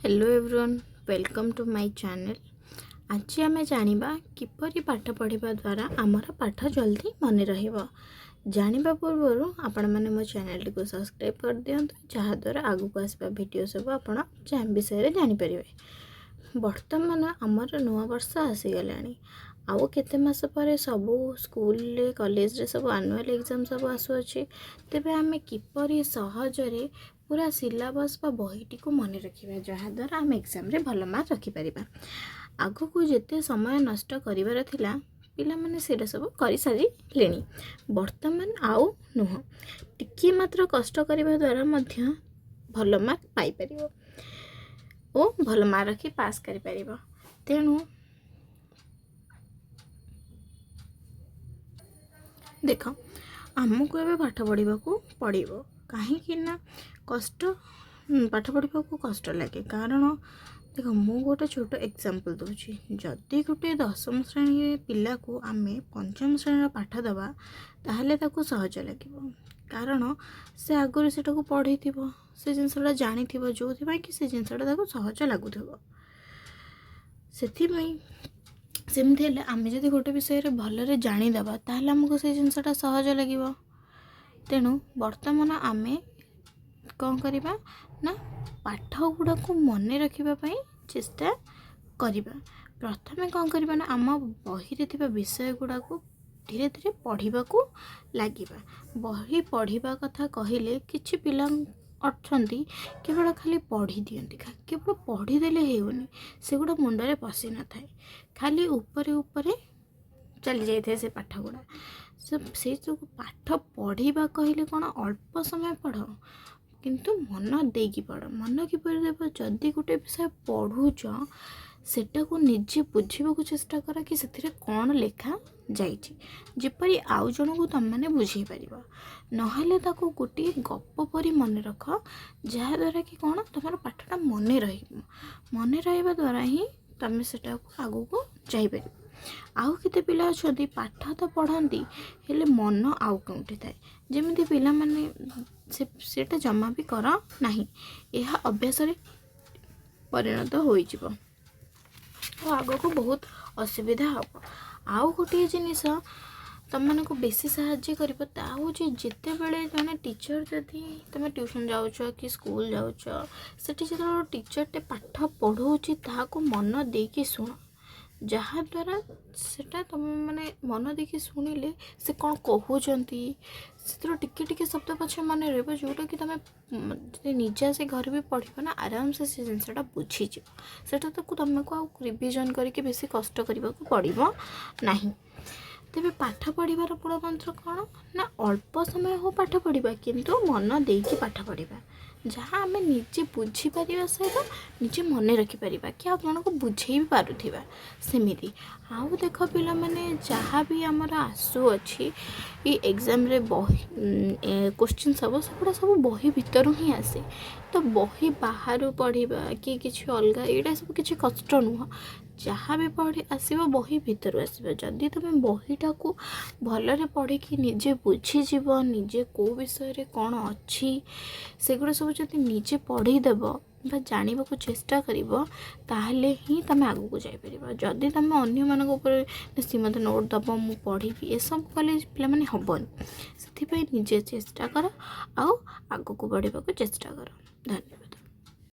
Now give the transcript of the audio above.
Hello everyone, welcome to my channel. आज आम जानिबा किपरि पाठ पढ़िबा द्वारा आमर पाठ जल्दी मन रहिबो। जानिबा पूर्व आपण माने मो चैनल को सब्सक्राइब कर दियंतु, जहाँ द्वारा आगु को आसबा वीडियो सब आपण जान विषय जानि परिबे। वर्तमान आमर नुआ वर्ष आसी गलानी, आउ केते मास पर सबू स्कूल कॉलेज रे सब एनुअल एग्जाम सब आसुअछि। तेबे आमे किपरि सहजरे पूरा सिलेबस बा बहीटी को मन रखिबा, जहाँ द्वारा आम एग्जाम रे भल मार्क रखिपारिबा। आगु को जेते समय नष्ट करिवार थिला पिला माने सेटा सब करि सारी लेनी। वर्तमान आउ नुह, टिके मात्र कष्ट करिबा द्वारा मध्य भल मार्क पाई परिबो ओ भल मार्क रखि पास करि परिबो। तेणु देख, आमको एबे पाठ पढ़ा को पड़ो कहीं ना कष्ट पाठ पढ़ा को कष्ट लगे। कारण देख, मु गोटे छोट एग्जांपल दूची। जदि गोटे 10म श्रेणी पिला को आमे 5म श्रेणी पाठ दबा ताहले ताको सहज लगे, कारण से आगुरी सेटा को पढ़ी थिबो, से जिनसटा जानी थिबो, जो कि से जिनसटा ताको सहज लागुथिबो। सेथिबई सेमती हेले आमे जदि गोटे विषय रे भलरे जानिदेबा ताहले हमको से जिनसटा सहज लगिबो। तेणु वर्तमान आमे कौन करिबा ना पाठ गुड़ा को मन रखिबा पई चेष्टा करिबा। प्रथमे कौन करिबा ना आम बही रे थिबा विषय गुड़ा को धीरे धीरे पढ़िबा को लागिबा। बही पढ़िबा कथा कहिले किछि पिला अछंती केवल खाली पढ़ी दियंती, केवल पढ़ी देले हेउनी, सेगुड़ा मुंडरे पसी न थाए, खाली ऊपर ऊपर चली जाए से पाठ गुड़ा। से जो पाठ पढ़ा कहले कौन अल्प समय पढ़, किंतु मन देकी पढ़। मन किपर देव, जदि गोटे विषय पढ़ुच सेटा को निजे बुझा को चेष्टा कर कि से कौन लेखा जाइछि, जेपरी आउ जन को तुम मैंने बुझे पार। नहले ताको गोटे गप परी मन रख, जहाँ द्वारा कि कौन तुम पाठटा मन रहा द्वारा ही तुम से आगू को जापर। आउ केते पिला अछंती पाठ तो पढ़ती हेले मन आउ कौटी थाए, जेमिति पिला माने सेटा जमा भी कर नाही, यह अभ्यास रे परिणत हो जिवो तो आगो को बहुत असुविधा हम। आउ गोटे जिनिस तुम मन को बेसी साहाय्य करिवो ता होची, जेते बेले जने टीचर जदि तुम ट्यूशन जाउछ कि स्कूल जाउछ, सेठी जदि टीचर टे पाठ पढ़ौछि ताको मन देकी सुन, जहाँ द्वारा सेटा तुम माने मन देखी शुणिले से कौन कहते से टिके टिके शब्द पछे मन रहा, जोटा कि तुम निजे से घर भी पढ़ ना आराम से जिनसा बुझीज। सेटा तो तुमको आउ रिविजन करके बेसी कष्ट करने को पड़ो ना। तेरे पाठ पढ़ार मूल मंत्र कौन ना अल्प समय हो पाठ पढ़ा, किंतु मन देकी पाठ पढ़ा, जहाँ आम निजे बुझीपर सहित निजे मन रखिपर कि आप जन को बुझे भी पारुथिबा। सेमिति आउ देख पिला माने जहाँ भी आमर आसु अच्छी एग्जाम रे बही क्वेश्चन सब सेगुड़ा सब बही भितर ही आसे। तो बही बाहर पढ़ा कि किसी अलग यहाँ सब किसी कष्ट नुह, जहाँ भी पढ़ी आसो बही भितर आसो। जदि तुम बहीटा को भलरे पढ़ी निजे बुझीजीव, निजे कौ विषय कौन अच्छी सेगुड़ा सब जदि निजे पढ़ीदेव बा जानिबा को चेष्टा करिवो ताहले ही तुम आगू को जाई परिबो। जदि तुम अन्य मानक ऊपर सी मते नोट दब मु पढ़ी ए सब कले पिला माने हबनी। सेथिपई निजे चेष्टा कर आउ आगू को बढ़िबा को चेष्टा कर। धन्यवाद।